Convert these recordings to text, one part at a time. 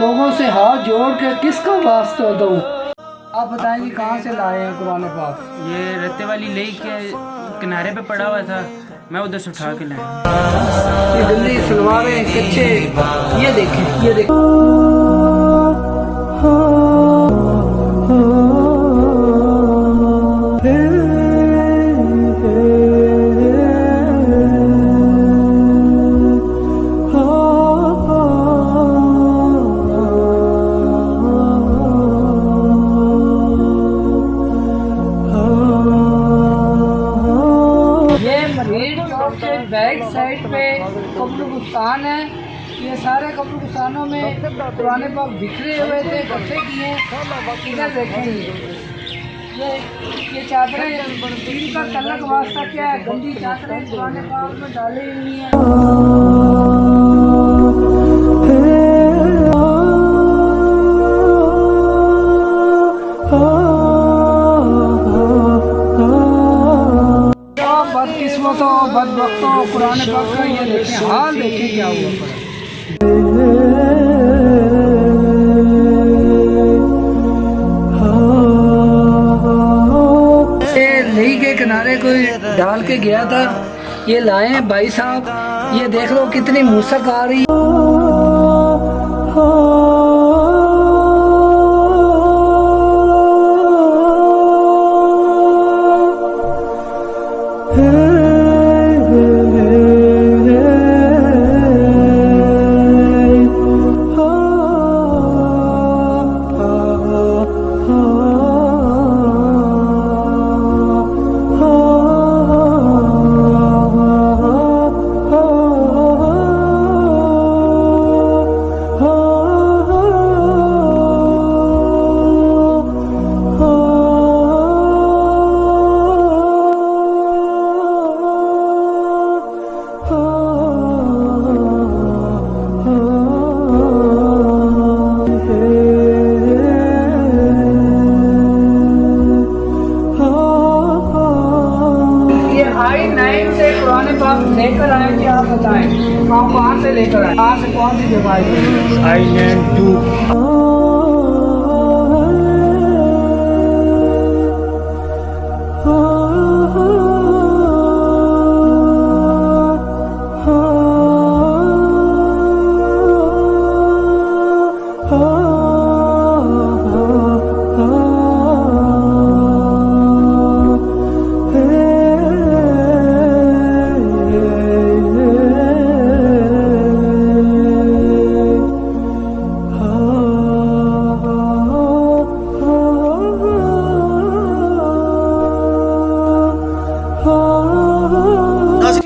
लोगों से हाथ जोड़ के किसका वास्ता दूँ। आप बताएं कि कहाँ से लाए हैं कुरान पाक। ये रत्ते वाली लेक के किनारे पे पड़ा हुआ था, मैं उधर से उठा के लाया। ये गंदी सलवारें कच्चे, ये देखें, ये देखें। बैक साइड पे कब्रिस्तान है। ये सारे कब्रिस्तानों में कुरान पाक बिखरे हुए थे, इकट्ठे किए। इधर देखें, ये चादरें, इनका तल्लक वास्ता क्या है? गंदी चादरें कुरान पाक में डाली हुई हैं। बदकिस्मतों, बदबख्तों, कुरान पाक का ये देखें हाल, देखें क्या हुआ पड़ा। ये नदी के किनारे कोई डाल के गया था, ये लाए हैं भाई साहब। ये देख लो कितनी मूसक आ रही। लेकर आए कि आप बताएं कहाँ से लेकर आए, कहाँ से कौन सी जगह है? आइलैंड 2।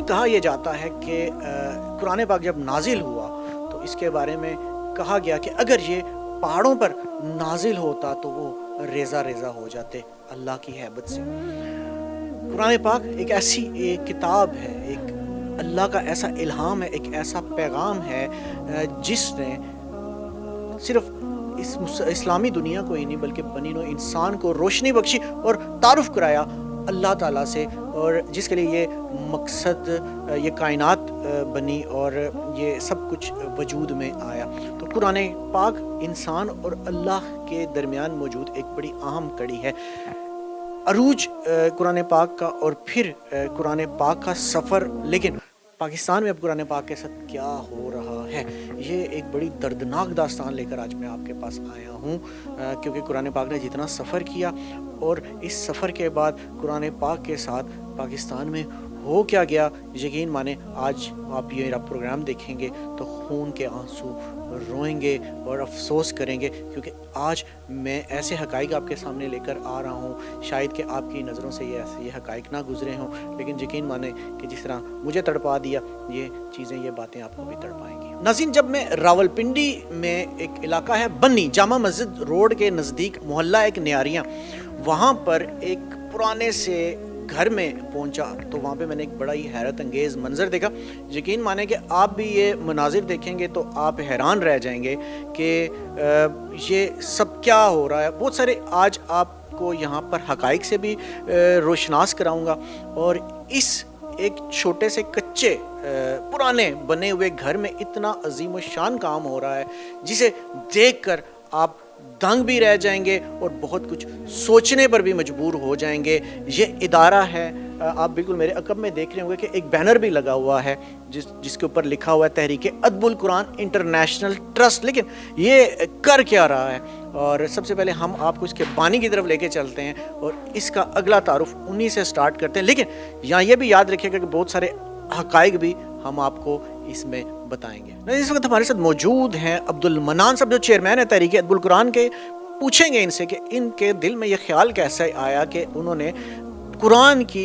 कहा यह जाता है कि कुरान पाक जब नाजिल हुआ तो इसके बारे में कहा गया कि अगर ये पहाड़ों पर नाजिल होता तो वो रेज़ा रेज़ा हो जाते अल्लाह की हैबत से। कुरान पाक एक ऐसी एक किताब है, एक अल्लाह का ऐसा इल्हाम है, एक ऐसा पैगाम है जिसने सिर्फ इस इस्लामी दुनिया को ही नहीं बल्कि बनी नौ इंसान को रोशनी बख्शी और तारुफ कराया अल्लाह ताला से, और जिसके लिए ये मकसद, ये कायनात बनी और ये सब कुछ वजूद में आया। तो कुरान पाक इंसान और अल्लाह के दरमियान मौजूद एक बड़ी अहम कड़ी है। अरूज कुरान पाक का और फिर कुरान पाक का सफ़र। लेकिन पाकिस्तान में अब कुरान पाक के साथ क्या हो रहा है, ये एक बड़ी दर्दनाक दास्तान लेकर आज मैं आपके पास आया हूँ, क्योंकि कुरान पाक ने जितना सफ़र किया और इस सफ़र के बाद कुरान पाक के साथ पाकिस्तान में हो क्या गया, यकीन माने आज आप ये मेरा प्रोग्राम देखेंगे तो खून के आंसू रोएंगे और अफसोस करेंगे, क्योंकि आज मैं ऐसे हक़ाइक़ आपके सामने लेकर आ रहा हूँ, शायद कि आपकी नज़रों से ये हक़ाइक़ ना गुज़रे हों, लेकिन यकीन माने कि जिस तरह मुझे तड़पा दिया ये चीज़ें, ये बातें आपको भी तड़पाएंगी। नाज़रीन, जब मैं रावलपिंडी में एक इलाका है बन्नी, जामा मस्जिद रोड के नज़दीक मोहल्ला एक न्यारियाँ, वहाँ पर एक पुराने से घर में पहुंचा तो वहाँ पे मैंने एक बड़ा ही हैरत अंगेज़ मंज़र देखा। यकीन माने कि आप भी ये मनाजिर देखेंगे तो आप हैरान रह जाएंगे कि ये सब क्या हो रहा है। बहुत सारे आज आपको यहाँ पर हक़ाइक़ से भी रोशनास कराऊंगा, और इस एक छोटे से सच्चे पुराने बने हुए घर में इतना अजीम शान काम हो रहा है जिसे देखकर आप दंग भी रह जाएंगे और बहुत कुछ सोचने पर भी मजबूर हो जाएंगे। ये इदारा है, आप बिल्कुल मेरे अकब में देख रहे होंगे कि एक बैनर भी लगा हुआ है जिसके ऊपर लिखा हुआ है तहरीक अदबुल कुरान इंटरनेशनल ट्रस्ट। लेकिन ये कर क्या रहा है, और सबसे पहले हम आपको इसके बानी की तरफ लेके चलते हैं और इसका अगला तारुफ उन्हीं से स्टार्ट करते हैं। लेकिन यहाँ ये भी याद रखिएगा कि बहुत सारे हकाइक भी हम आपको इसमें बताएंगे। इस वक्त हमारे साथ मौजूद हैं अब्दुल मन्नान साहब, जो चेयरमैन है तहरीक अदबुल कुरान के। पूछेंगे इनसे कि इनके दिल में ये ख्याल कैसे आया कि उन्होंने कुरान के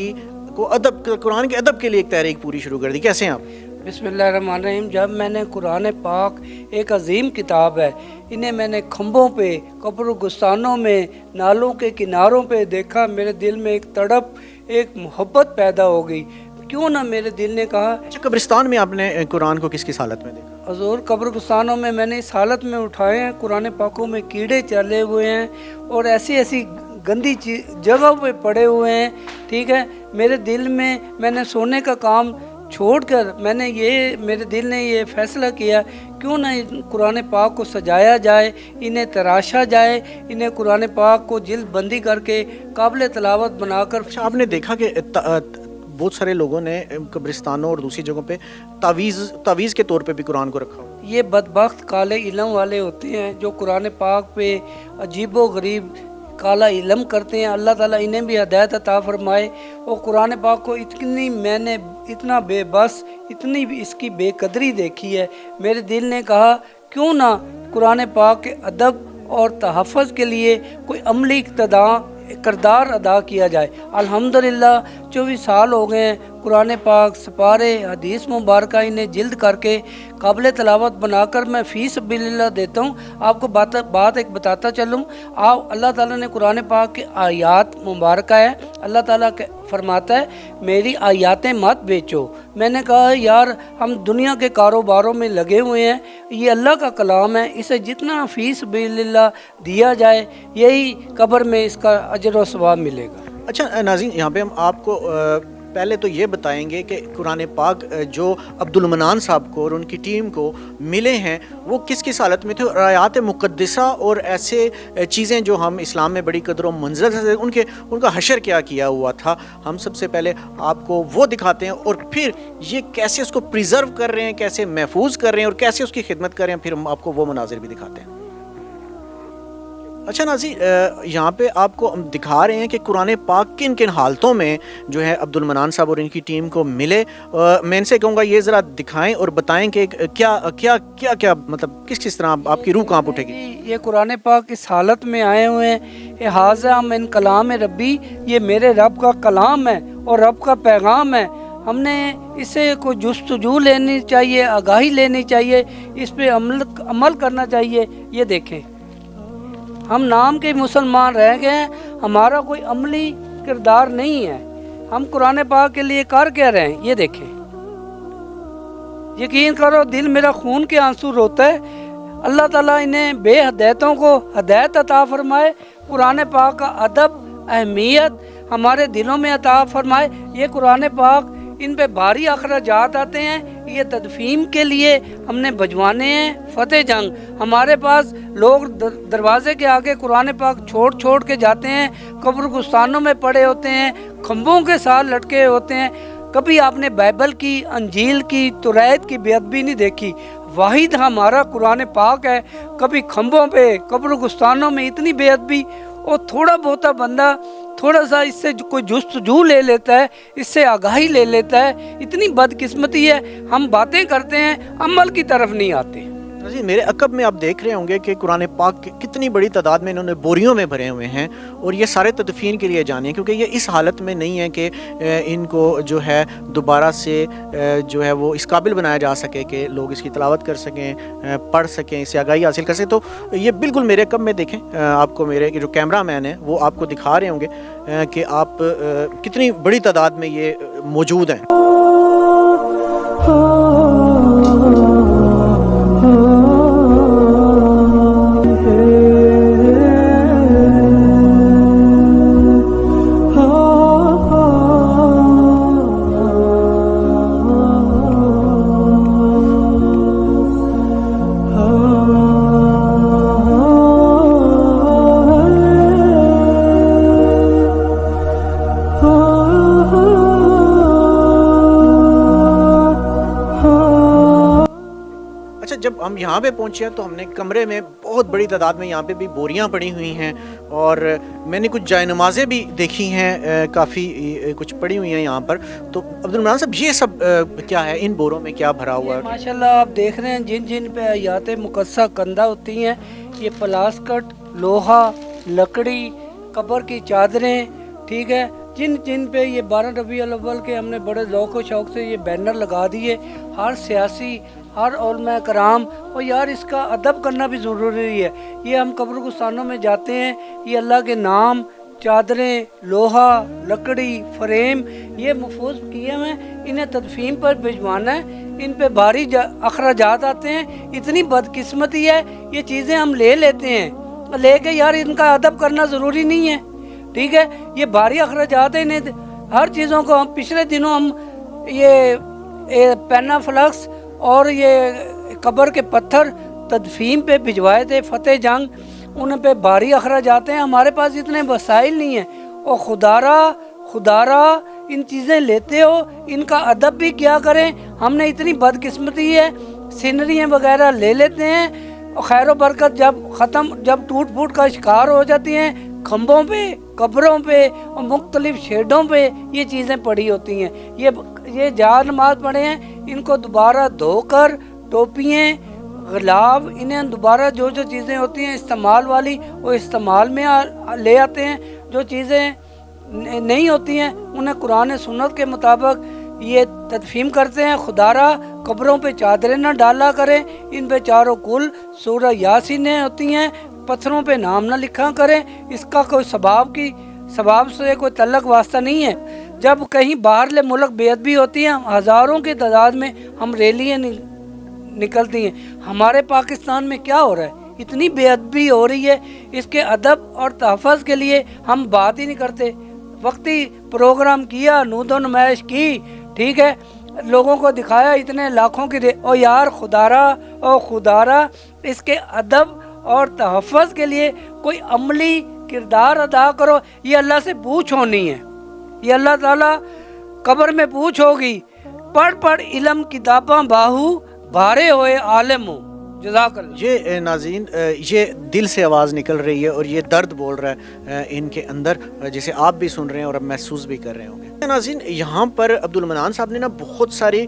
अदब के लिए एक तहरीक पूरी शुरू कर दी। कैसे हैं आप? बिस्मिल्लाहिर्रहमानिर्रहीम। जब मैंने कुरान पाक, एक अजीम किताब है, इन्हें मैंने खम्भों पे, कब्रिस्तानों में, नालों के किनारों पे देखा, मेरे दिल में एक तड़प, एक मोहब्बत पैदा हो गई। क्यों ना मेरे दिल ने कहा। अच्छा, कब्रिस्तान में आपने कुरान को किस किस हालत में देखा? हजूर, कब्रिस्तानों में मैंने इस हालत में उठाए हैं, कुरान पाकों में कीड़े चले हुए हैं और ऐसी ऐसी गंदी जगह पे पड़े हुए हैं। ठीक है, मेरे दिल में, मैंने सोने का काम छोड़कर मेरे दिल ने ये फैसला किया, क्यों ना कुरान पाक को सजाया जाए, इन्हें तराशा जाए, इन्हें कुरान पाक को जिल्द बंदी करके काबिल तलावत बनाकर। अच्छा, आपने देखा कि बहुत सारे लोगों ने कब्रिस्तानों और दूसरी जगहों पे तावीज़ के तौर पे भी कुरान को रखा हुआ। ये बदबख्त काले इल्म वाले होते हैं जो कुरान पाक पे अजीबो गरीब काला इल्म करते हैं। अल्लाह ताला इन्हें भी हिदायत अता फरमाए। और कुरान पाक को मैंने इतना बेबस, इतनी इसकी बेकदरी देखी है। मेरे दिल ने कहा, क्यों ना कुरान पाक के अदब और तहफ़्फ़ुज़ के लिए कोई अमली किरदार अदा किया जाए। अल्हम्दुलिल्लाह 24 साल हो गए हैं, कुरान पाक, सपारे, हदीस मुबारक इन्हें जिल्द करके काबिल तलावत बनाकर मैं फ़ी सबिलिल्लाह देता हूँ। आपको बात एक बताता चलूँ। अल्लाह ताला ने कुरान पाक के आयात मुबारक है, अल्लाह ताला फरमाता है, मेरी आयातें मत बेचो। मैंने कहा, यार हम दुनिया के कारोबारों में लगे हुए हैं, ये अल्लाह का कलाम है, इसे जितना फ़ी सबिलिल्लाह दिया जाए, यही कब्र में इसका अजर व सवाब मिलेगा। अच्छा नाज़रीन, यहाँ पे हम आपको पहले तो ये बताएंगे कि कुरान पाक जो अब्दुल मन्नान साहब को और उनकी टीम को मिले हैं वो किस किस हालत में थे, और आयात मुक़द्दसा और ऐसे चीज़ें जो हम इस्लाम में बड़ी कदर व मंज़रत से उनका हशर क्या किया हुआ था। हम सबसे पहले आपको वो दिखाते हैं और फिर ये कैसे उसको प्रिज़र्व कर रहे हैं, कैसे महफूज कर रहे हैं और कैसे उसकी खिदमत कर रहे हैं, फिर हम आपको वो मनाजिर भी दिखाते हैं। अच्छा नाज़रीन, यहाँ पे आपको हम दिखा रहे हैं कि कुरान पाक किन किन हालतों में जो है अब्दुल मन्नान साहब और इनकी टीम को मिले। मैं इनसे कहूँगा ये ज़रा दिखाएं और बताएं कि क्या मतलब किस तरह आपकी रूह कांप उठेगी। ये कुरान पाक इस हालत में आए हुए हैं, हाज़ा मिन कलाम रब्बी, ये मेरे रब का कलाम है और रब का पैगाम है। हमने इससे कोई जुस्तजू लेनी चाहिए, आगाही लेनी चाहिए, इस पर अमल करना चाहिए। ये देखें, हम नाम के मुसलमान रह गए हैं, हमारा कोई अमली किरदार नहीं है। हम कुरान पाक के लिए कर क्या रहे हैं, ये देखें। यकीन करो, दिल मेरा खून के आंसू रोता है। अल्लाह ताला इन्हें बेहदायतों को हिदायत अता फरमाए, कुरान पाक का अदब, अहमियत हमारे दिलों में अता फरमाए। ये कुरान पाक, इन पे भारी अखराजात आते हैं, ये तदफीम के लिए हमने भजवाने हैं। फतेह जंग, हमारे पास लोग दरवाजे के आगे कुरान पाक छोड़ के जाते हैं, कब्रिस्तानों में पड़े होते हैं, खम्भों के साथ लटके होते हैं। कभी आपने बाइबल की, अंजील की, तौरात की बेअदबी नहीं देखी। वाहिद हमारा कुरान पाक है। कभी खम्भों पे, कब्रिस्तानों में इतनी बेअदबी, और थोड़ा बहुता बंदा थोड़ा सा इससे कोई जुस्तजू ले लेता है, इससे आगाही ले लेता है। इतनी बदकिस्मती है, हम बातें करते हैं, अमल की तरफ नहीं आते। जी, मेरे अकब में आप देख रहे होंगे कि कुरान पाक कितनी बड़ी तादाद में इन्होंने बोरियों में भरे हुए हैं, और ये सारे तदफीन के लिए जाने, क्योंकि ये इस हालत में नहीं है कि इनको जो है दोबारा से जो है वो इस काबिल बनाया जा सके कि लोग इसकी तिलावत कर सकें, पढ़ सकें, इससे आगाही हासिल कर सकें। तो ये बिल्कुल मेरे अकब में देखें, आपको मेरे जो कैमरा मैन है वो आपको दिखा रहे होंगे कि आप कितनी बड़ी तादाद में ये मौजूद हैं। جب ہم یہاں پہ پہنچے ہیں تو ہم نے کمرے میں بہت بڑی تعداد میں یہاں پہ بھی بوریاں پڑی ہوئی ہیں اور میں نے کچھ جائے نمازیں بھی دیکھی ہیں کافی کچھ پڑی ہوئی ہیں یہاں پر. تو عبدالمنان صاحب یہ سب کیا ہے, ان بوروں میں کیا بھرا ہوا ہے؟ ماشاءاللہ آپ دیکھ رہے ہیں جن جن پہ آیات مقدسہ کندہ ہوتی ہیں, یہ پلاسکٹ, لوہا, لکڑی, قبر کی چادریں, ٹھیک ہے, جن جن پہ یہ 12 ربیع الاول کے ہم نے بڑے ذوق و شوق سے یہ بینر لگا دیے. ہر سیاسی, ہر علماء کرام, اور یار اس کا ادب کرنا بھی ضروری ہے. یہ ہم قبرستانوں میں جاتے ہیں, یہ اللہ کے نام, چادریں, لوہا, لکڑی, فریم یہ محفوظ کیے ہوئے, انہیں تدفین پر بھجوانا ہے. ان پہ بھاری اخراجات آتے ہیں. اتنی بدقسمتی ہے, یہ چیزیں ہم لے لیتے ہیں, لے کے یار ان کا ادب کرنا ضروری نہیں ہے, ٹھیک ہے. یہ بھاری اخراجات ہیں, انہیں ہر چیزوں کو ہم پچھلے دنوں ہم یہ پینا فلکس اور یہ قبر کے پتھر تدفین پہ بھجوائے تھے, فتح جنگ, ان پہ بھاری اخراجات ہیں. ہمارے پاس اتنے وسائل نہیں ہیں, اور خدارا ان چیزیں لیتے ہو, ان کا ادب بھی کیا کریں. ہم نے اتنی بدقسمتی ہے, سینریاں وغیرہ لے لیتے ہیں, اور خیر و برکت جب ٹوٹ پھوٹ کا شکار ہو جاتی ہیں, کھمبوں پہ, قبروں پہ اور مختلف شیڈوں پہ یہ چیزیں پڑی ہوتی ہیں. یہ جا نماز پڑھے ہیں, ان کو دوبارہ دھو کر ٹوپیاں, غلاف, انہیں دوبارہ جو چیزیں ہوتی ہیں استعمال والی وہ استعمال میں لے آتے ہیں. جو چیزیں نہیں ہوتی ہیں انہیں قرآن سنت کے مطابق یہ تدفین کرتے ہیں. خدارا قبروں پہ چادریں نہ ڈالا کریں, ان پہ چاروں کل سورہ یاسینیں ہوتی ہیں, پتھروں پہ نام نہ لکھا کریں. اس کا کوئی ثواب سے کوئی تعلق واسطہ نہیں ہے. جب کہیں باہر ملک بے ادبی ہوتی ہے, ہزاروں کی تعداد میں ہم ریلیاں نکلتی ہیں. ہمارے پاکستان میں کیا ہو رہا ہے, اتنی بے ادبی ہو رہی ہے. اس کے ادب اور تحفظ کے لیے ہم بات ہی نہیں کرتے. وقتی پروگرام کیا, نود و نمائش کی, ٹھیک ہے, لوگوں کو دکھایا اتنے لاکھوں کی او یار خدارا اس کے ادب اور تحفظ کے لیے کوئی عملی کردار ادا کرو. یہ اللہ سے پوچھ ہونی ہے, یہ اللہ تعالیٰ قبر میں پوچھ ہوگی. پڑھ علم کتاباں باہو بھارے ہوئے عالم ہو. جزاک اللہ. یہ ناظرین, یہ دل سے آواز نکل رہی ہے اور یہ درد بول رہا ہے ان کے اندر, جسے آپ بھی سن رہے ہیں اور اب محسوس بھی کر رہے ہوں گے. ناظرین, یہاں پر عبدالمنان صاحب نے بہت ساری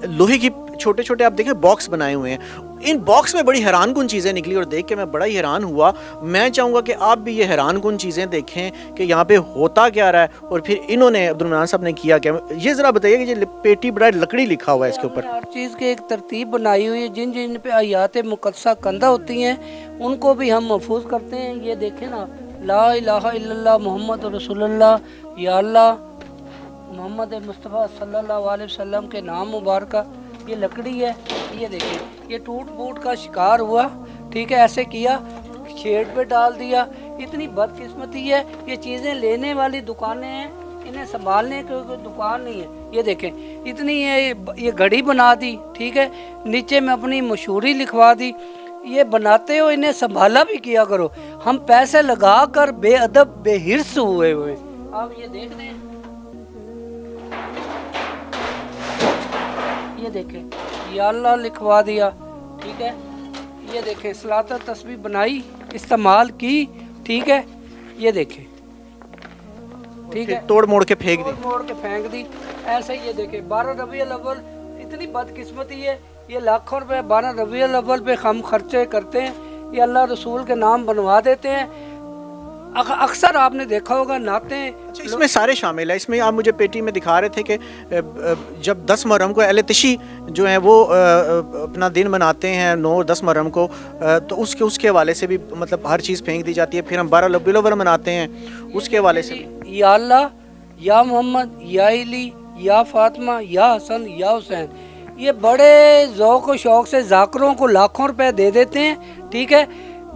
لوہے کی چھوٹے چھوٹے آپ دیکھیں باکس بنائے ہوئے ہیں. ان باکس میں بڑی حیران کن چیزیں نکلی اور دیکھ کے میں بڑا ہی حیران ہوا. میں چاہوں گا کہ آپ بھی یہ حیران کن چیزیں دیکھیں کہ یہاں پہ ہوتا کیا رہا ہے, اور پھر انہوں نے عبدالمنان صاحب نے کیا کیا. یہ ذرا بتائیے کہ یہ پیٹی بڑا لکڑی لکھا ہوا ہے اس کے اوپر. ہر چیز کی ایک ترتیب بنائی ہوئی ہے. جن جن پہ آیات مقدسہ کندہ ہوتی ہیں ان کو بھی ہم محفوظ کرتے ہیں. یہ دیکھیں نا, لا الہ الا اللہ محمد رسول اللہ, یا اللہ محمد مصطفیٰ صلی اللہ علیہ وسلم کے نام مبارکہ. یہ لکڑی ہے, یہ دیکھیں, یہ ٹوٹ پھوٹ کا شکار ہوا, ٹھیک ہے, ایسے کیا, شیڈ پہ ڈال دیا. اتنی بدقسمتی ہے. یہ چیزیں لینے والی دکانیں ہیں, انہیں سنبھالنے کی کوئی دکان نہیں ہے. یہ دیکھیں اتنی یہ گھڑی بنا دی, ٹھیک ہے, نیچے میں اپنی مشہوری لکھوا دی. یہ بناتے ہو, انہیں سنبھالا بھی کیا کرو. ہم پیسے لگا کر بے ادب بے حرص ہوئے. آپ یہ دیکھ رہے ہیں, یہ دیکھیں, یا اللہ لکھوا دیا, ٹھیک ہے. یہ دیکھیں صلاۃ تسبیح بنائی, استعمال کی, ٹھیک ہے. یہ دیکھیں, ٹھیک ہے, توڑ موڑ کے پھینک دی. ایسے یہ دیکھیں 12 ربیع الاول, اتنی بدقسمتی ہے. یہ لاکھوں روپے 12 ربیع الاول پہ ہم خرچے کرتے ہیں, یہ اللہ رسول کے نام بنوا دیتے ہیں. اکثر آپ نے دیکھا ہوگا نعتیں. اس میں سارے شامل ہیں. اس میں آپ مجھے پیٹی میں دکھا رہے تھے کہ جب 10 محرم کو اہل تشیع جو ہیں وہ اپنا دن مناتے ہیں 9-10 محرم کو, تو اس کے حوالے سے بھی مطلب ہر چیز پھینک دی جاتی ہے. پھر ہم 12 ربیع الاول مناتے ہیں, اس کے حوالے سے یا اللہ, یا محمد, یا علی, یا فاطمہ, یا حسن, یا حسین. یہ بڑے ذوق و شوق سے ذاکروں کو لاکھوں روپے دے دیتے ہیں, ٹھیک ہے.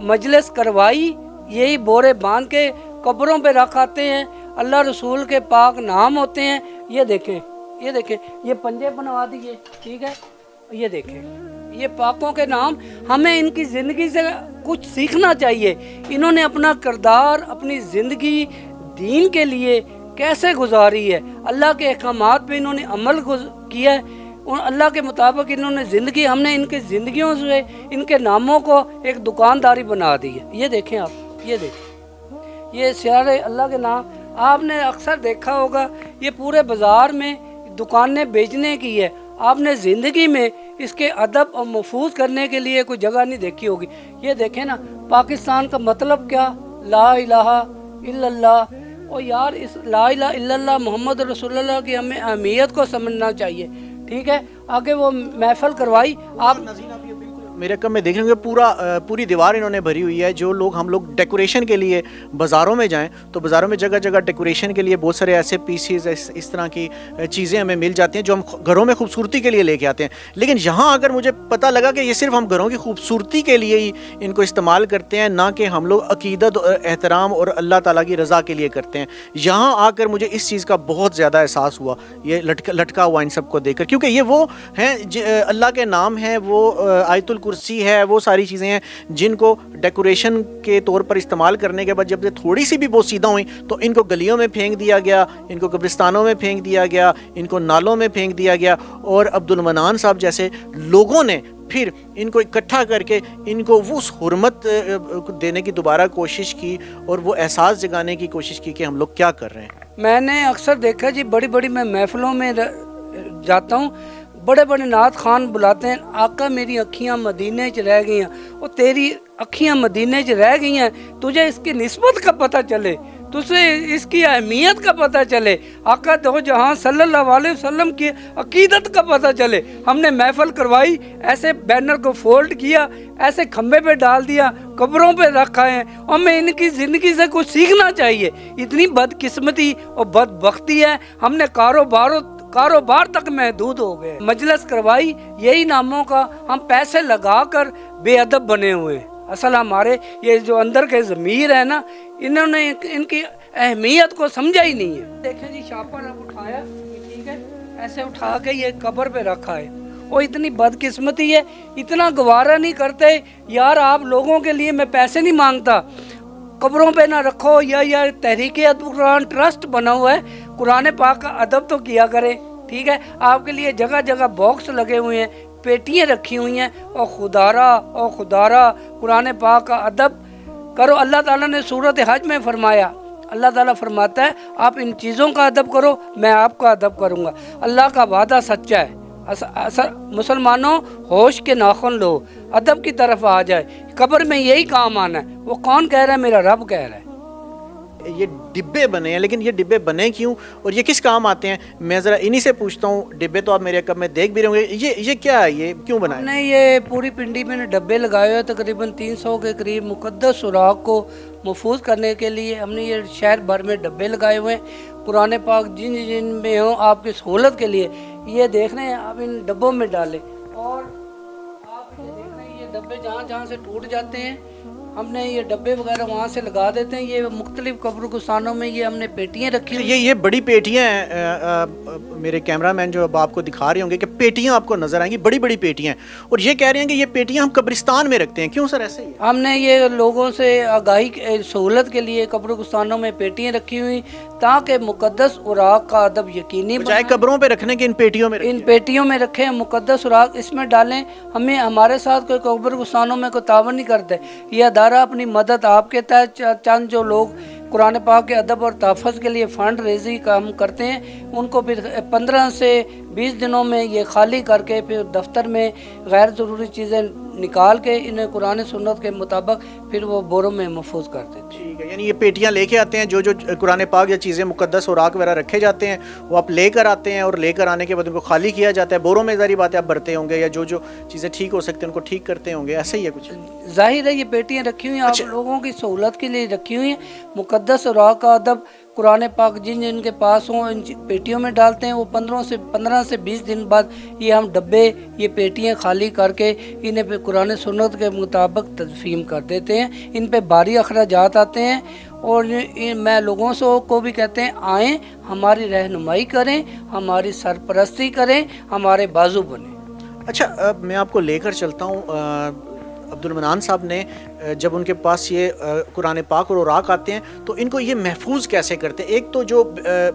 مجلس کروائی, یہی بورے باندھ کے قبروں پہ رکھ آتے ہیں. اللہ رسول کے پاک نام ہوتے ہیں. یہ دیکھیں, یہ پنجے بنوا دیے, ٹھیک ہے. یہ دیکھیں, یہ پاکوں کے نام. ہمیں ان کی زندگی سے کچھ سیکھنا چاہیے. انہوں نے اپنا کردار, اپنی زندگی دین کے لیے کیسے گزاری ہے, اللہ کے احکامات پہ انہوں نے عمل کیا ہے. उन अल्लाह के मुताबिक इन्होंने ज़िंदगी, हमने इनकी ज़िंदगियों से इनके नामों को एक दुकानदारी बना दी है। ये देखें आप, ये देखें, ये सारे अल्लाह के नाम। आपने अक्सर देखा होगा ये पूरे बाज़ार में दुकानें बेचने की है, आपने ज़िंदगी में इसके अदब और महफूज करने के लिए कोई जगह नहीं देखी होगी। ये देखें ना, पाकिस्तान का मतलब क्या, ला इलाहा इल्लल्लाह। और यार इस ला इलाहा इल्लल्लाह मोहम्मद रसूलुल्लाह की हमें अहमियत को समझना चाहिए, ठीक है। आगे वो महफिल करवाई, आप मेरे कम में देख रहे होंगे पूरी दीवार इन्होंने भरी हुई है। जो लोग हम लोग डेकोरेशन के लिए बाज़ारों में जाएं तो बाज़ारों में जगह जगह डेकोरेशन के लिए बहुत सारे ऐसे पीसीज इस तरह की चीज़ें हमें मिल जाती हैं जो हम घरों में खूबसूरती के लिए लेके आते हैं। लेकिन यहाँ आकर मुझे पता लगा कि ये सिर्फ हम घरों की खूबसूरती के लिए ही इनको इस्तेमाल करते हैं, ना कि हम लोग अकीदत और एहतराम और अल्लाह ताला की रज़ा के लिए करते हैं। यहाँ आकर मुझे इस चीज़ का बहुत ज़्यादा एहसास हुआ ये लटका हुआ इन सब को देखकर, क्योंकि ये वो हैं अल्लाह के नाम हैं, वो आयतुल कुर्सी है, वो सारी चीज़ें हैं जिनको डेकोरेशन के तौर पर इस्तेमाल करने के बाद जब ये थोड़ी सी भी बोसीदा हुई तो इनको गलियों में फेंक दिया गया, इनको कब्रिस्तानों में फेंक दिया गया, इनको नालों में फेंक दिया गया। और अब्दुल मनान साहब जैसे लोगों ने फिर इनको इकट्ठा करके इनको वो उस हुर्मत देने की दोबारा कोशिश की और वो एहसास जगाने की कोशिश की कि हम लोग क्या कर रहे हैं। मैंने अक्सर देखा जी, बड़ी बड़ी मैं महफिलों में जाता हूँ, बड़े बड़े नात खान बुलाते हैं, आका मेरी अखियाँ मदीने च रह गई हैं। और तेरी अखियाँ मदीने च रह गई हैं, तुझे इसकी निस्बत का पता चले, तुझे इसकी अहमियत का पता चले, आका दो जहाँ सल्लल्लाहु अलैहि वसल्लम की अकीदत का पता चले। हमने महफिल करवाई, ऐसे बैनर को फोल्ड किया, ऐसे खंबे पे डाल दिया, कब्रों पे रखा है। और हमें इनकी ज़िंदगी से कुछ सीखना चाहिए। इतनी बदकिस्मती और बदबख्ती है, हमने कारोबार तक महदूद हो गए। मजलिस करवाई, यही नामों का हम पैसे लगाकर बेअदब बने हुए हैं। असल हमारे ये जो अंदर के ज़मीर है ना, इन्होंने इनकी अहमियत को समझा ही नहीं है। देखें जी, शापर अब उठाया, ठीक है, ऐसे उठा के ये कब्र पे रखा है। और इतनी बदकिस्मती है, इतना गवारा नहीं करते यार, आप लोगों के लिए मैं पैसे नहीं मांगता, कब्रों पे ना रखो। या तहरीक कुरान ट्रस्ट बना हुआ है, कुरान पाक का अदब तो किया करें, ठीक है। आपके लिए जगह जगह बॉक्स लगे हुए हैं, पेटियाँ रखी हुई हैं, और खुदारा कुरान पाक का अदब करो। अल्लाह ताला ने सूरत हज में फरमाया, अल्लाह ताला फरमाता है आप इन चीज़ों का अदब करो, मैं आपका अदब करूँगा। अल्लाह का वादा सच्चा है। मुसलमानों, होश के नाखुन लो, अदब की तरफ आ जाए, कब्र में यही काम आना है। वो कौन कह रहा है? मेरा रब कह रहा है। ये डिब्बे बने हैं, लेकिन ये डिब्बे बने क्यों और ये किस काम आते हैं? मैं ज़रा इन्हीं से पूछता हूँ। डिब्बे तो आप मेरे कब में देख भी रहे होंगे, ये क्या है, ये क्यों बनाए? हमने ये पूरी पिंडी में डब्बे लगाए हुए, तकरीबन 300 के करीब मुक़द्दस सुराग को महफूज करने के लिए हमने ये शहर भर में डब्बे लगाए हुए हैं। कुरान पाक जिन में हो आपकी सहूलत के लिए, ये देख रहे हैं आप, इन डब्बों में डालें। और आप ये देख रहे हैं, ये डब्बे जहाँ से टूट जाते हैं, हमने ये डब्बे वगैरह वहाँ से लगा देते हैं। ये मुख्तलिफ कब्रिस्तानों में ये हमने पेटियाँ रखी हुई। ये बड़ी पेटियाँ हैं, मेरे कैमरामैन जो अब आपको दिखा रहे होंगे कि पेटियाँ आपको नज़र आएंगी, बड़ी बड़ी पेटियाँ हैं। और ये कह रहे हैं कि ये पेटियाँ हम कब्रिस्तान में रखते हैं, क्यों सर ऐसे ही? हमने ये लोगों से आगाही सहूलत के लिए कब्रिस्तानों में पेटियाँ रखी हुई, ताकि मुक़द्दस उराक का अदब यकीनी बजाय कब्रों पे रखने के इन पेटियों में रखें, मुक़द्दस उराक इसमें डालें। हमें हमारे साथ कोई कब्रिस्तानों में कोई तावन नहीं करते। ये अदारा अपनी मदद आपके तहत चंद जो लोग कुरान पाक के अदब और तहफ़्फ़ुज़ के लिए फ़ंड रेज़ी काम करते हैं, उनको फिर 15 से 20 दिनों में ये खाली करके फिर दफ्तर में गैर ज़रूरी चीज़ें निकाल के इन्हें कुरान सुन्नत के मुताबिक फिर वो बोरों में महफूज कर देते हैं। ठीक है, यानी ये पेटियाँ लेके आते हैं, जो कुरान पाक या चीज़ें मुक़द्दस और वगैरह रखे जाते हैं वो आप लेकर आते हैं, और लेकर आने के बाद उनको खाली किया जाता है। बोरों में ज़ाहिर बात है आप भरते होंगे, या जो चीज़ें ठीक हो सकती हैं उनको ठीक करते होंगे, ऐसा ही है कुछ? जाहिर है ये पेटियाँ रखी हुई हैं, आप लोगों की सहूलत के लिए रखी हुई हैं। मुक़द्दस और का अदब कुरान पाक जिनके पास हों इन पेटियों में डालते हैं। वो 15 से 20 दिन बाद ये हम डब्बे, ये पेटियाँ खाली करके इन्हें पे कुरान सुन्नत के मुताबिक तदफीम कर देते हैं। इन पे भारी अखराजात आते हैं, और मैं लोगों से को भी कहते हैं आएँ, हमारी रहनुमाई करें, हमारी सरपरस्ती करें, हमारे बाजू बने। अच्छा, मैं आपको लेकर चलता हूँ। अब्दुल मनान साहब ने جب ان کے پاس یہ قرآن پاک اور اوراق آتے ہیں تو ان کو یہ محفوظ کیسے کرتے ہیں؟ ایک تو جو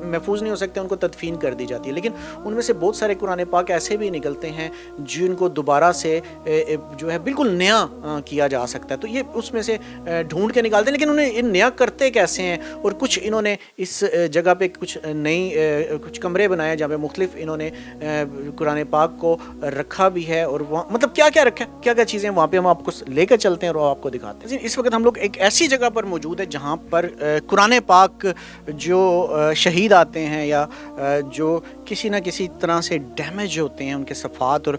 محفوظ نہیں ہو سکتے ان کو تدفین کر دی جاتی ہے، لیکن ان میں سے بہت سارے قرآن پاک ایسے بھی نکلتے ہیں جن کو دوبارہ سے جو ہے بالکل نیا کیا جا سکتا ہے، تو یہ اس میں سے ڈھونڈ کے نکالتے ہیں، لیکن انہیں نیا کرتے کیسے ہیں؟ اور کچھ انہوں نے اس جگہ پہ کچھ کچھ کمرے بنائے جہاں پہ مختلف انہوں نے قرآن پاک کو رکھا بھی ہے، اور وہاں مطلب کیا کیا رکھا ہے، کیا کیا چیزیں وہاں پہ ہم آپ کو لے کر چلتے ہیں اور آپ کو دکھاتے ہیں۔ اس وقت ہم لوگ ایک ایسی جگہ پر موجود ہے جہاں پر قرآن پاک جو شہید آتے ہیں یا جو کسی نہ کسی طرح سے ڈیمیج ہوتے ہیں ان کے صفحات، اور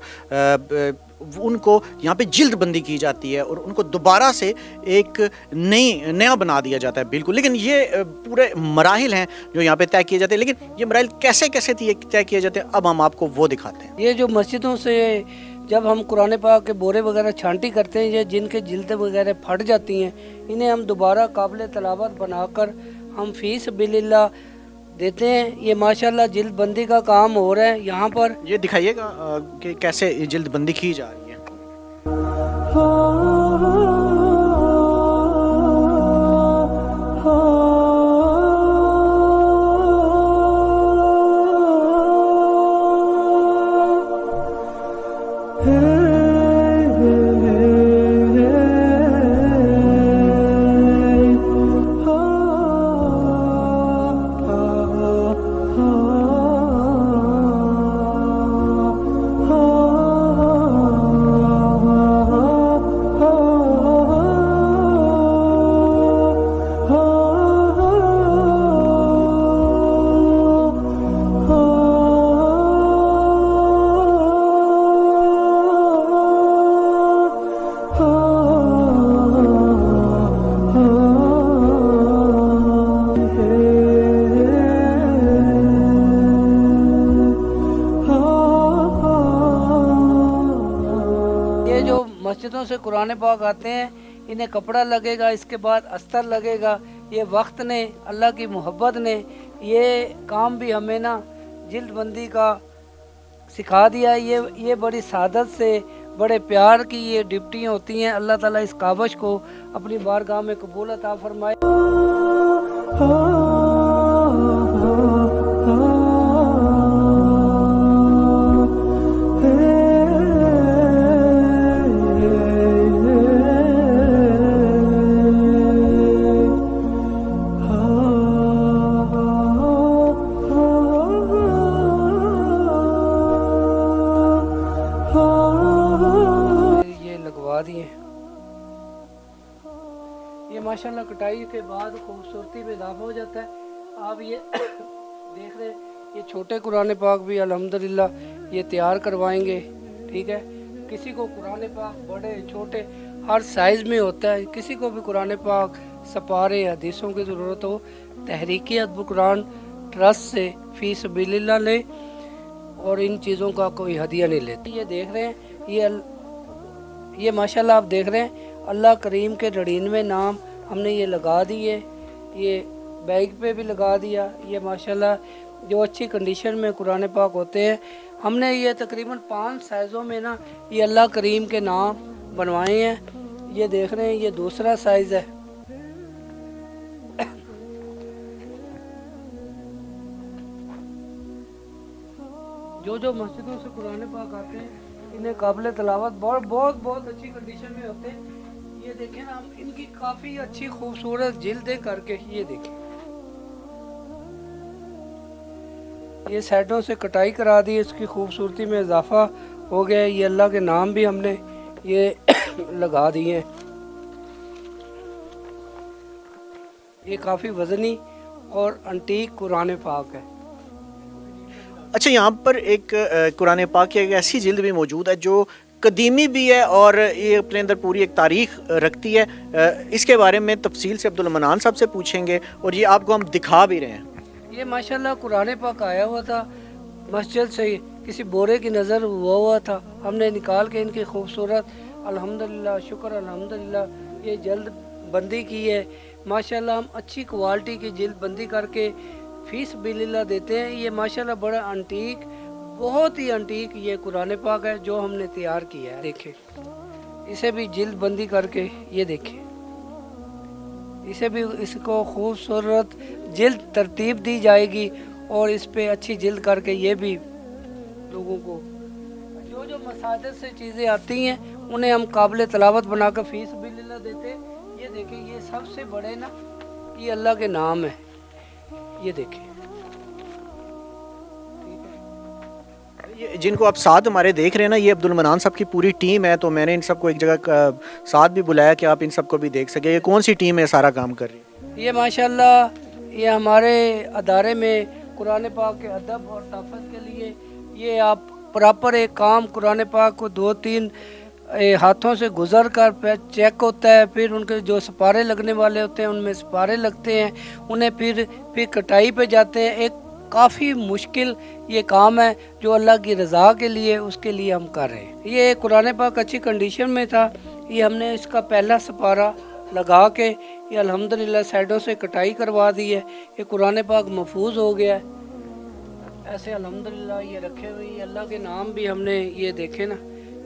ان کو یہاں پہ جلد بندی کی جاتی ہے اور ان کو دوبارہ سے ایک نیا بنا دیا جاتا ہے بالکل۔ لیکن یہ پورے مراحل ہیں جو یہاں پہ طے کیے جاتے ہیں، لیکن یہ مراحل کیسے کیسے طے کیے جاتے ہیں اب ہم آپ کو وہ دکھاتے ہیں۔ یہ جو مسجدوں سے جب ہم قرآن پاک کے بورے وغیرہ چھانٹی کرتے ہیں، یہ جن کے جلدیں وغیرہ پھٹ جاتی ہیں، انہیں ہم دوبارہ قابل تلاوت بنا کر ہم فی سبیل اللہ دیتے ہیں۔ یہ ماشاءاللہ جلد بندی کا کام ہو رہا ہے یہاں پر۔ یہ دکھائیے گا کہ کیسے جلد بندی کی جا رہی ہے۔ مسجدوں سے قرآن پاک آتے ہیں، انہیں کپڑا لگے گا، اس کے بعد استر لگے گا۔ یہ وقت نے، اللہ کی محبت نے یہ کام بھی ہمیں نا جلد بندی کا سکھا دیا ہے۔ یہ بڑی سعادت سے، بڑے پیار کی یہ ڈپٹیاں ہوتی ہیں۔ اللہ تعالیٰ اس کاوش کو اپنی بارگاہ میں قبول عطا فرمائے۔ یہ ماشاءاللہ کٹائی کے بعد خوبصورتی میں اضافہ ہو جاتا ہے۔ آپ یہ دیکھ رہے ہیں، یہ چھوٹے قرآن پاک بھی الحمدللہ یہ تیار کروائیں گے، ٹھیک ہے۔ کسی کو قرآن پاک بڑے چھوٹے ہر سائز میں ہوتا ہے، کسی کو بھی قرآن پاک سپارے حدیثوں کی ضرورت ہو، تحریک ادب قرآن ٹرسٹ سے فی سبیل اللہ لے، اور ان چیزوں کا کوئی ہدیہ نہیں لیتے۔ یہ دیکھ رہے ہیں، یہ ماشاءاللہ آپ دیکھ رہے ہیں، اللہ کریم کے 99 نام ہم نے یہ لگا دیے، یہ بیگ پہ بھی لگا دیا۔ یہ ماشاءاللہ جو اچھی کنڈیشن میں قرآن پاک ہوتے ہیں، ہم نے یہ تقریباً 5 سائزوں میں نا یہ اللہ کریم کے نام بنوائے ہیں۔ یہ دیکھ رہے ہیں، یہ دوسرا سائز ہے۔ جو مسجدوں سے قرآن پاک آتے ہیں انہیں قابل تلاوت بہت اچھی کنڈیشن میں ہوتے ہیں۔ یہ دیکھیں نا، ان کی کافی اچھی خوبصورت جلدیں کر کے یہ دیکھیں، یہ سائڈوں سے کٹائی کرا دی، اس کی خوبصورتی میں اضافہ ہو گیا۔ یہ اللہ کے نام بھی ہم نے یہ لگا دیے ہیں۔ یہ کافی وزنی اور انٹیک قرآن پاک ہے۔ اچھا، یہاں پر ایک قرآن پاک کی ایک ایسی جلد بھی موجود ہے جو قدیمی بھی ہے اور یہ اپنے اندر پوری ایک تاریخ رکھتی ہے۔ اس کے بارے میں تفصیل سے عبدالمنان صاحب سے پوچھیں گے، اور یہ آپ کو ہم دکھا بھی رہے ہیں۔ یہ ماشاءاللہ قرآن پاک آیا ہوا تھا مسجد سے، کسی بورے کی نظر ہوا تھا، ہم نے نکال کے ان کی خوبصورت الحمدللہ، شکر الحمدللہ یہ جلد بندی کی ہے۔ ماشاءاللہ ہم اچھی کوالٹی کی جلد بندی کر کے فی سبیل اللہ دیتے ہیں۔ یہ ماشاءاللہ بڑا انٹیک، بہت ہی انٹیک یہ قرآن پاک ہے جو ہم نے تیار کیا ہے۔ دیکھیں इसे भी जिल्द बंदी करके ये देखें, इसे भी इसको खूबसूरत जिल्द तरतीब दी जाएगी और इस पे अच्छी जिल्द करके ये भी लोगों को जो जो मसाजिद से चीज़ें आती हैं उन्हें हम काबिल तलावत बनाकर फीस बिल्लाह देते हैं। ये देखें, ये सबसे बड़े ना ये अल्लाह के नाम है, ये देखें। ये जिनको आप साथ हमारे देख रहे हैं ना, ये अब्दुल मनान साहब की पूरी टीम है, तो मैंने इन सबको एक जगह साथ भी बुलाया कि आप इन सबको भी देख सके। ये कौन सी टीम है सारा काम कर रही है? ये माशाल्लाह ये हमारे अदारे में कुरान पाक के अदब और तहफ़्फ़ुज़ के लिए ये आप प्रॉपर एक काम कुरान पाक को 2-3 हाथों से गुज़र कर चेक होता है, फिर उनके जो सिपारे लगने वाले होते हैं उनमें सिपारे लगते हैं, उन्हें फिर कटाई पे जाते हैं। एक काफ़ी मुश्किल ये काम है जो अल्लाह की रज़ा के लिए उसके लिए हम कर रहे हैं। ये कुरान पाक अच्छी कंडीशन में था, ये हमने इसका पहला सिपारा लगा के ये अल्हम्दुलिल्लाह साइडों से कटाई करवा दी है, ये कुरान पाक महफूज हो गया है। ऐसे अल्हम्दुलिल्लाह ये रखे हुए, ये अल्लाह के नाम भी हमने ये देखे ना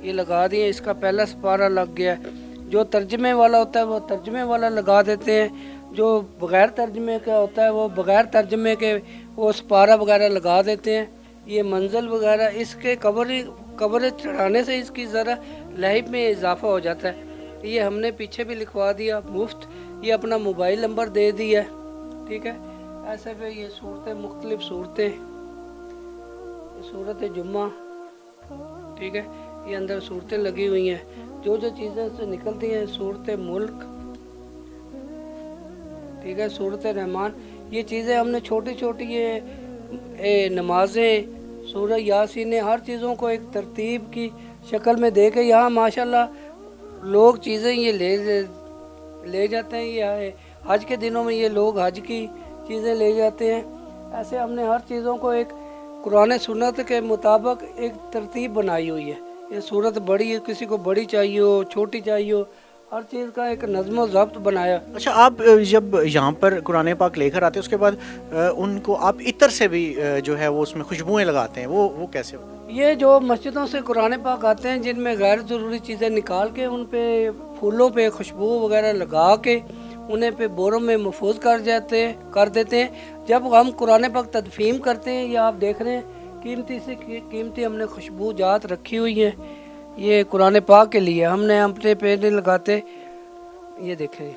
ये लगा दिए, इसका पहला सिपारा लग गया है। जो तर्जमे वाला होता है वो तर्जमे वाला लगा देते हैं, जो बग़ैर तर्जमे का होता है वो बग़ैर तर्जमे के वो सिपारा वगैरह लगा देते हैं। ये मंजिल वगैरह इसके कवर चढ़ाने से इसकी ज़रा लाइफ में इजाफा हो जाता है। ये हमने पीछे भी लिखवा दिया मुफ्त, ये अपना मोबाइल नंबर दे दिया, ठीक है। ऐसे पे ये सूरतें मुख्तलिफ सूरतें, सूरत जुम्मा, ठीक है, ये अंदर सूरतें लगी हुई हैं, जो जो चीज़ें से निकलती हैं, सूरत मुल्क, ठीक है, सूरत रहमान, ये चीज़ें हमने छोटी छोटी ये नमाजें, सूरह यासीन, हर चीज़ों को एक तरतीब की शक्ल में दे के यहाँ माशाल्लाह लोग चीज़ें ये ले जाते हैं। ये हज के दिनों में ये लोग हज की चीज़ें ले जाते हैं। ऐसे हमने हर चीज़ों को एक कुरान सुन्नत के मुताबिक एक तरतीब बनाई हुई है। ये सूरत बड़ी है, किसी को बड़ी चाहिए हो, छोटी चाहिए हो, हर चीज़ का एक नज़्म व ज़ब्त बनाया। अच्छा, आप जब यहाँ पर कुरान पाक लेकर आते हैं उसके बाद उनको आप इत्र से भी जो है वो उसमें खुशबुएं लगाते हैं, वो कैसे होता है? ये जो मस्जिदों से कुरान पाक आते हैं जिनमें गैर ज़रूरी चीज़ें निकाल के उन पे फूलों पे खुशबू वगैरह लगा के उन्हें पे बोरों में महफूज कर देते हैं। जब हम कुरान पाक तदफीम करते हैं, या आप देख रहे हैं कीमती से कीमती हमने खुशबू जात रखी हुई है, ये कुरान पाक के लिए हमने अपने पे नहीं लगाते। ये देखें,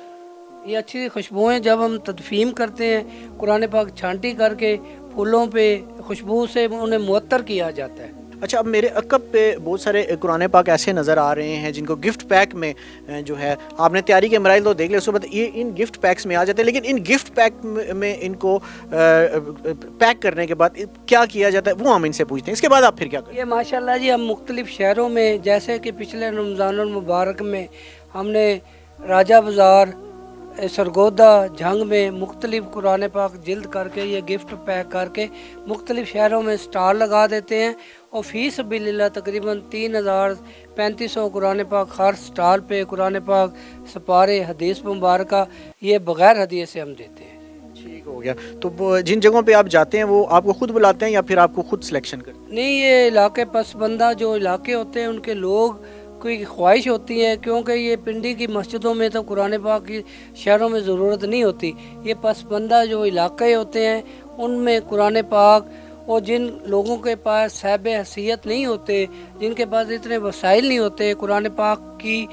ये अच्छी खुशबुएं जब हम तदफीम करते हैं कुरान पाक छांटी करके फूलों पे खुशबू से उन्हें मुअत्तर किया जाता है। अच्छा, अब मेरे अकब पे बहुत सारे कुरान पाक ऐसे नज़र आ रहे हैं जिनको गिफ्ट पैक में जो है आपने तैयारी के मराइल तो देख लिया, उसके बाद ये इन गिफ्ट पैक्स में आ जाते हैं, लेकिन इन गिफ्ट पैक में इनको पैक करने के बाद क्या किया जाता है वो हम इनसे पूछते हैं, इसके बाद आप फिर क्या करें? ये माशाल्लाह जी, हम मुख्तलिफ शहरों में, जैसे कि पिछले रमज़ानुल मुबारक में हमने राजा बाज़ार, सरगोदा, झंग में मुख्तलिफ कुरान पाक जिल्द करके ये गिफ्ट पैक करके मुख्तलिफ शहरों में स्टॉल लगा देते हैं और फ़ीस बिल्लाह तकरीबन 3,3500 कुरान पाक हर स्टॉल पे कुरान पाक सपारे हदीस मुबारक ये बग़ैर हदीस से हम देते हैं। ठीक हो गया। तो जिन जगहों पे आप जाते हैं वो आपको खुद बुलाते हैं या फिर आपको खुद सिलेक्शन करते हैं? नहीं, ये इलाके पसबंदा जो इलाके होते हैं उनके लोग कोई ख्वाहिश होती है, क्योंकि ये पिंडी की मस्जिदों में तो कुरान पाक की शहरों में ज़रूरत नहीं होती। ये पसबंदा जो इलाके होते हैं उनमें कुरान पाक, और जिन लोगों के पास साहिब हैसियत नहीं होते, जिनके पास इतने वसाइल नहीं होते, कुरान पाक की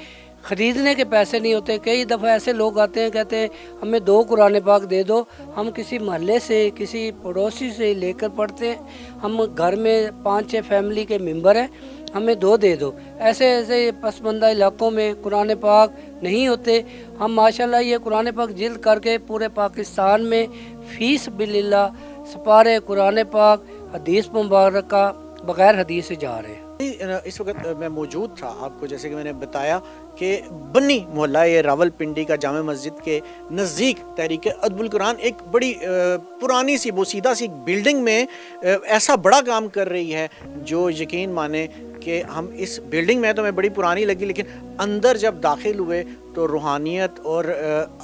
ख़रीदने के पैसे नहीं होते, कई दफ़ा ऐसे लोग आते हैं कहते हैं हमें 2 कुरान पाक दे दो, हम किसी महल्ले से किसी पड़ोसी से लेकर पढ़ते हैं, हम घर में 5-6 फैमिली के मेंबर हैं, हमें 2 दे दो। ऐसे ऐसे पसमंदा इलाकों में कुरान पाक नहीं होते। हम माशाल्लाह ये कुरान पाक जिल्द करके पूरे पाकिस्तान में फ़ीस बिल्लाह सपारे कुरान पाक हदीस मुबारक का बग़ैर हदीस से जा रहे हैं। इस वक्त मैं मौजूद था, आपको जैसे कि मैंने बताया कि बन्नी मोहल्ला ये रावलपिंडी का जामे मस्जिद के नज़दीक तहरीक अदबुल कुरान एक बड़ी पुरानी सी बोसीदा सी बिल्डिंग में ऐसा बड़ा काम कर रही है जो यकीन माने कि हम इस बिल्डिंग में तो मैं बड़ी पुरानी लगी, लेकिन अंदर जब दाखिल हुए तो रूहानियत और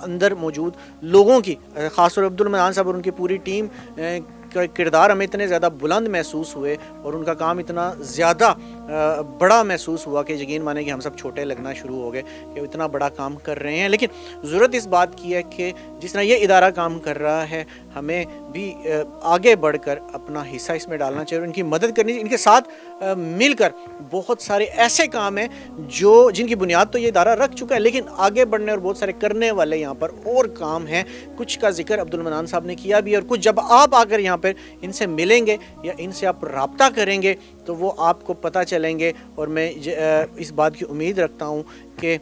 अंदर मौजूद लोगों की, ख़ासतौर पर अब्दुल मनान साहब और उनकी पूरी टीम का किरदार हमें इतने ज़्यादा बुलंद महसूस हुए और उनका काम इतना ज़्यादा बड़ा महसूस हुआ कि यकीन माने कि हम सब छोटे लगना शुरू हो गए कि वो इतना बड़ा काम कर रहे हैं। लेकिन ज़रूरत इस बात की है कि जिस तरह ये इदारा काम कर रहा है हमें भी आगे बढ़कर अपना हिस्सा इसमें डालना चाहिए और इनकी मदद करनी चाहिए। इनके साथ मिलकर बहुत सारे ऐसे काम हैं जो जिनकी बुनियाद तो ये इदारा रख चुका है, लेकिन आगे बढ़ने और बहुत सारे करने वाले यहाँ पर और काम हैं। कुछ का जिक्र अब्दुल मनान साहब ने किया भी, और कुछ जब आप आकर यहाँ पर इनसे मिलेंगे या इनसे आप रब्ता करेंगे तो वो आपको पता चलेंगे। और मैं इस बात की उम्मीद रखता हूँ कि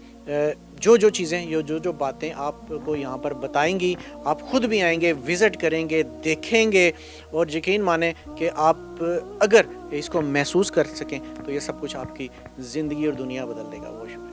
जो जो चीज़ें जो बातें आपको यहाँ पर बताएंगी, आप ख़ुद भी आएंगे, विज़िट करेंगे, देखेंगे और यकीन माने कि आप अगर इसको महसूस कर सकें तो ये सब कुछ आपकी ज़िंदगी और दुनिया बदल देगा। वो शुक्रिया।